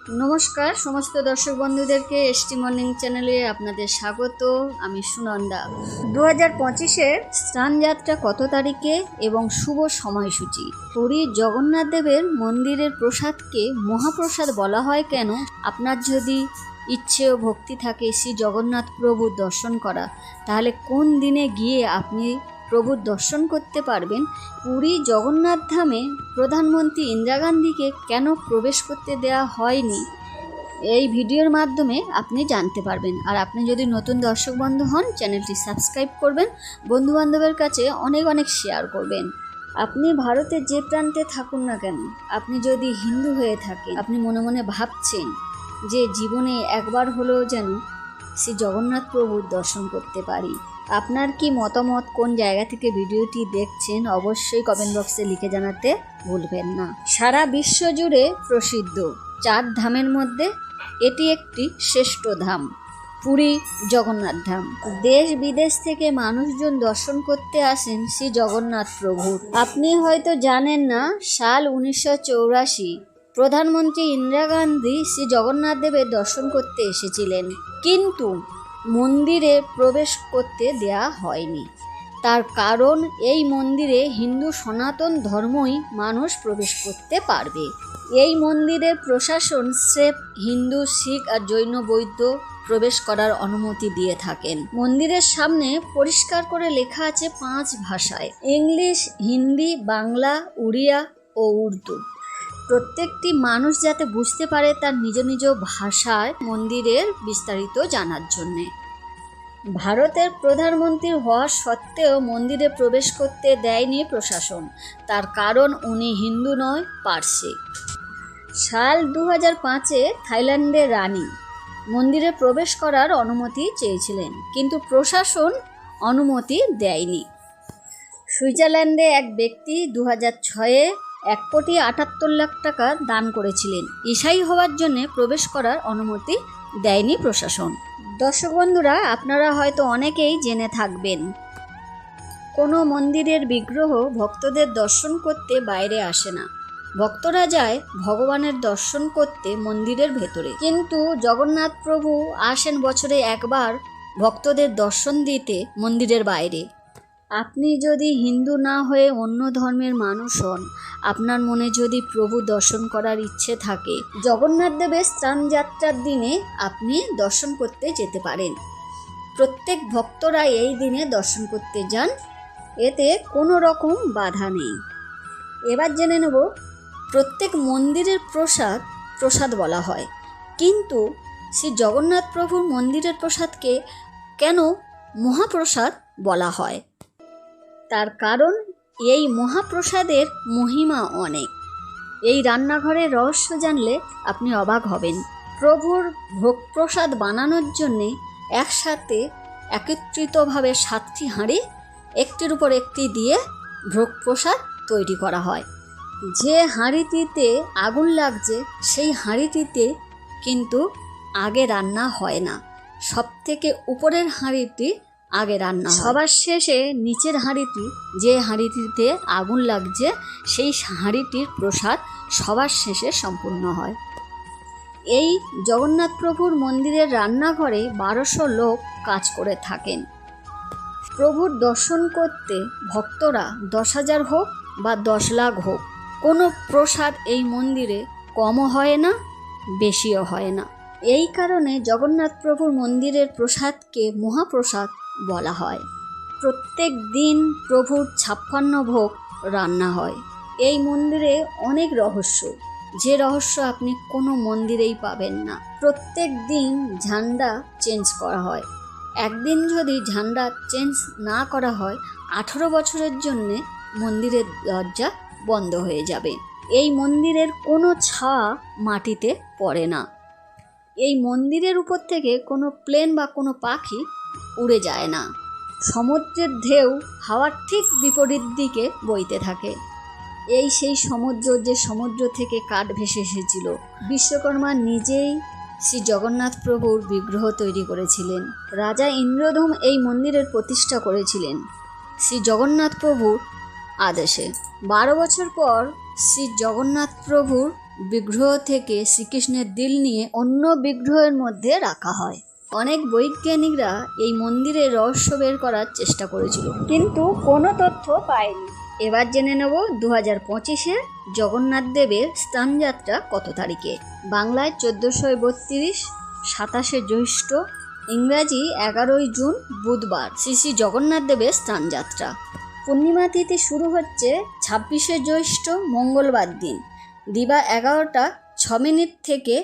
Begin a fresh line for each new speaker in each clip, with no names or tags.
নমস্কার সমস্ত দর্শক বন্ধুদেরকে এসটি মর্নিং চ্যানেলে আপনাদের স্বাগত। আমি সুনন্দা। 2025-এর স্নানযাত্রা কত তারিখে এবং শুভ সময়সূচি। পুরীর জগন্নাথ দেবের মন্দিরের প্রসাদকে মহাপ্রসাদ বলা হয় কেন? আপনার যদি ইচ্ছে ও ভক্তি থাকে শ্রী জগন্নাথ প্রভুর দর্শন করা, তাহলে কোন দিনে গিয়ে আপনি প্রভুর দর্শন করতে পারবেন? পুরী জগন্নাথ ধামে প্রধানমন্ত্রী ইন্দিরা গান্ধীকে কেন প্রবেশ করতে দেওয়া হয়নি, এই ভিডিওর মাধ্যমে আপনি জানতে পারবেন। আর আপনি যদি নতুন দর্শক বন্ধু হন, চ্যানেলটি সাবস্ক্রাইব করবেন, বন্ধুবান্ধবের কাছে অনেক অনেক শেয়ার করবেন। আপনি ভারতের যে প্রান্তে থাকুন না কেন, আপনি যদি হিন্দু হয়ে থাকেন, আপনি মনে মনে ভাবছেন যে জীবনে একবার হলেও যেন শ্রী জগন্নাথ প্রভুর দর্শন করতে পারি। আপনার কি মতামত, কোন জায়গা থেকে ভিডিওটি দেখছেন, অবশ্যই কমেন্ট বক্সে লিখে জানাতে ভুলবেন না। সারা বিশ্ব জুড়ে প্রসিদ্ধ 4 ধামের মধ্যে এটি একটি শ্রেষ্ঠ ধাম, পুরী জগন্নাথ ধাম। দেশ বিদেশ থেকে মানুষজন দর্শন করতে আসেন শ্রী জগন্নাথ প্রভুর। আপনি হয়তো জানেন না, সাল 1984 প্রধানমন্ত্রী ইন্দিরা গান্ধী শ্রী জগন্নাথ দেবের দর্শন করতে এসেছিলেন, কিন্তু মন্দিরে প্রবেশ করতে দেয়া হয়নি। তার কারণ, এই মন্দিরে হিন্দু সনাতন ধর্মই মানুষ প্রবেশ করতে পারবে। এই মন্দিরের প্রশাসন স্রেফ হিন্দু, শিখ আর জৈন বৌদ্ধ প্রবেশ করার অনুমতি দিয়ে থাকেন। মন্দিরের সামনে পরিষ্কার করে লেখা আছে 5 ভাষায়: ইংলিশ, হিন্দি, বাংলা, উড়িয়া ও উর্দু। প্রত্যেকটি মানুষ যাতে বুঝতে পারে তার নিজ নিজ ভাষায় মন্দিরের বিস্তারিত জানার জন্যে। ভারতের প্রধানমন্ত্রী হওয়া সত্ত্বেও মন্দিরে প্রবেশ করতে দেয়নি প্রশাসন। তার কারণ, উনি হিন্দু নয়, পারসি। সাল 2005-এ থাইল্যান্ডের রানী মন্দিরে প্রবেশ করার অনুমতি চেয়েছিলেন, কিন্তু প্রশাসন অনুমতি দেয়নি। সুইজারল্যান্ডে এক ব্যক্তি 2006-এ 1,78 লাখ টাকা দান করেছিলেন। ঈসাই হওয়ার জন্য প্রবেশ করার অনুমতি দেয়নি প্রশাসন। দর্শক বন্ধুরা, আপনারা হয়তো অনেকেই জেনে থাকবেন, কোনো মন্দিরের বিগ্রহ ভক্তদের দর্শন করতে বাইরে আসে না। ভক্তরা যায় ভগবানের দর্শন করতে মন্দিরের ভেতরে, কিন্তু জগন্নাথ প্রভু আসেন বছরে একবার ভক্তদের দর্শন দিতে মন্দিরের বাইরে। আপনি যদি হিন্দু না হয়ে অন্য ধর্মের মানুষ হন, আপনার মনে যদি প্রভু দর্শন করার ইচ্ছে থাকে, জগন্নাথ দেবের স্নানযাত্রার দিনে আপনি দর্শন করতে যেতে পারেন। প্রত্যেক ভক্তরা এই দিনে দর্শন করতে যান, এতে কোনো রকম বাধা নেই। এবার জেনে নেব, প্রত্যেক মন্দিরের প্রসাদ বলা হয়, কিন্তু শ্রী জগন্নাথ প্রভুর মন্দিরের প্রসাদকে কেন মহাপ্রসাদ বলা হয়? তার কারণ, এই মহাপ্রসাদের মহিমা অনেক। এই রান্নাঘরের রহস্য জানলে আপনি অবাক হবেন। প্রভুর ভোগ প্রসাদ বানানোর জন্যে একসাথে একত্রিতভাবে 7টি হাঁড়ি একটির উপর একটি দিয়ে ভোগ প্রসাদ তৈরি করা হয়। যে হাঁড়িটিতে আগুন লাগছে সেই হাঁড়িটিতে কিন্তু আগে রান্না হয় না, সব থেকে উপরের হাঁড়িটি আগে রান্না হয়। সবার শেষে নিচের হাঁড়িটি, যে হাঁড়িটিতে আগুন লাগছে সেই হাঁড়িটির প্রসাদ সবার শেষে সম্পূর্ণ হয়। এই জগন্নাথ প্রভুর মন্দিরের রান্নাঘরে 1200 লোক কাজ করে থাকেন। প্রভুর দর্শন করতে ভক্তরা 10,000 হোক বা 10 লাখ হোক, কোনো প্রসাদ এই মন্দিরে কমও হয় না, বেশিও হয় না। এই কারণে জগন্নাথ প্রভুর মন্দিরের প্রসাদকে মহাপ্রসাদ বলা হয়। প্রত্যেক দিন প্রভুর 56 ভোগ রান্না হয়। এই মন্দিরে অনেক রহস্য, যে রহস্য আপনি কোনো মন্দিরেই পাবেন না। প্রত্যেক দিন ঝান্ডা চেঞ্জ করা হয়। একদিন যদি ঝান্ডা চেঞ্জ না করা হয়, 18 বছরের জন্যে মন্দিরের দরজা বন্ধ হয়ে যাবে। এই মন্দিরের কোনো ছায়া মাটিতে পড়ে না। এই মন্দিরের উপর থেকে কোনো প্লেন বা কোনো পাখি উড়ে যায় না। সমুদ্রের ঢেউ হাওয়ার ঠিক বিপরীত দিকে বইতে থাকে। এই সেই সমুদ্র, যে সমুদ্র থেকে কাঠ ভেসে এসেছিল। বিশ্বকর্মা নিজেই শ্রী জগন্নাথ প্রভুর বিগ্রহ তৈরি করেছিলেন। রাজা ইন্দ্রধূম এই মন্দিরের প্রতিষ্ঠা করেছিলেন শ্রী জগন্নাথ প্রভুর আদেশে। 12 বছর পর শ্রী জগন্নাথ প্রভুর বিগ্রহ থেকে শ্রীকৃষ্ণের দিল নিয়ে অন্য বিগ্রহের মধ্যে রাখা হয়। অনেক বৈজ্ঞানিকরা এই মন্দিরের রহস্য বের করার চেষ্টা করেছিল, কিন্তু কোনো তথ্য পায়নি। এবার জেনে নেব 2025-এ জগন্নাথ দেবের স্থানযাত্রা কত তারিখে। বাংলায় 1432, 27শে জ্যৈষ্ঠ, ইংরাজি 11ই জুন বুধবার শ্রী শ্রী জগন্নাথ দেবের স্থানযাত্রা। পূর্ণিমা তিথি শুরু হচ্ছে 26শে জ্যৈষ্ঠ মঙ্গলবার দিন দিবা 11:06 থেকে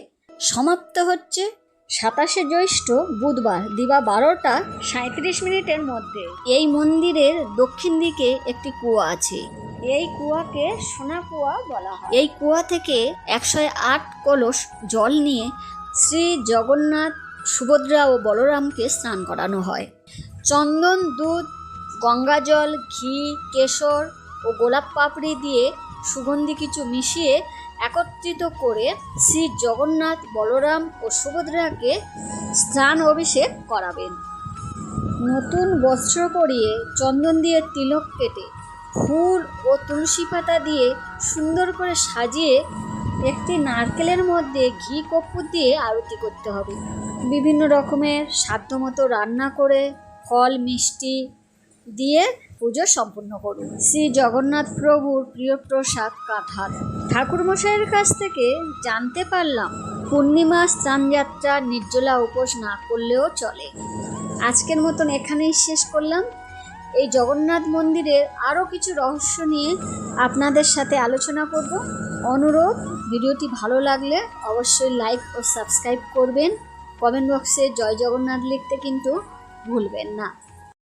সমাপ্ত হচ্ছে 27শে জ্যৈষ্ঠ বুধবার দিবা 12:37 মধ্যে। এই মন্দিরের দক্ষিণ দিকে একটি কুয়া আছে। এই কুয়াকে সোনা কুয়া বলা হয়। এই কুয়া থেকে 108 কলস জল নিয়ে শ্রী জগন্নাথ, সুভদ্রা ও বলরামকে স্নান করানো হয়। চন্দন, দুধ, গঙ্গাজল, ঘি, কেশর ও গোলাপ পাপড়ি দিয়ে সুগন্ধি কিছু মিশিয়ে একত্রিত করে শ্রী জগন্নাথ, বলরাম ও সুভদ্রাকে স্নান অভিষেক করাবেন। নতুন বস্ত্র পরিয়ে চন্দন দিয়ে তিলক কেটে ফুল ও তুলসী পাতা দিয়ে সুন্দর করে সাজিয়ে একটি নারকেলের মধ্যে ঘি কর্পূর দিয়ে আরতি করতে হবে। বিভিন্ন রকমের সাধ্যমতো রান্না করে ফল মিষ্টি দিয়ে পুজো সম্পূর্ণ করুন। শ্রী জগন্নাথ প্রভুর প্রিয় প্রসাদ কাঁঠাল। ঠাকুরমশাইয়ের কাছ থেকে জানতে পারলাম পূর্ণিমা স্নানযাত্রা নির্জলা উপোস না করলেও চলে। আজকের মতন এখানেই শেষ করলাম। এই জগন্নাথ মন্দিরের আরও কিছু রহস্য নিয়ে আপনাদের সাথে আলোচনা করব। অনুরোধ, ভিডিওটি ভালো লাগলে অবশ্যই লাইক ও সাবস্ক্রাইব করবেন। কমেন্ট বক্সে জয় জগন্নাথ লিখতে কিন্তু ভুলবেন না।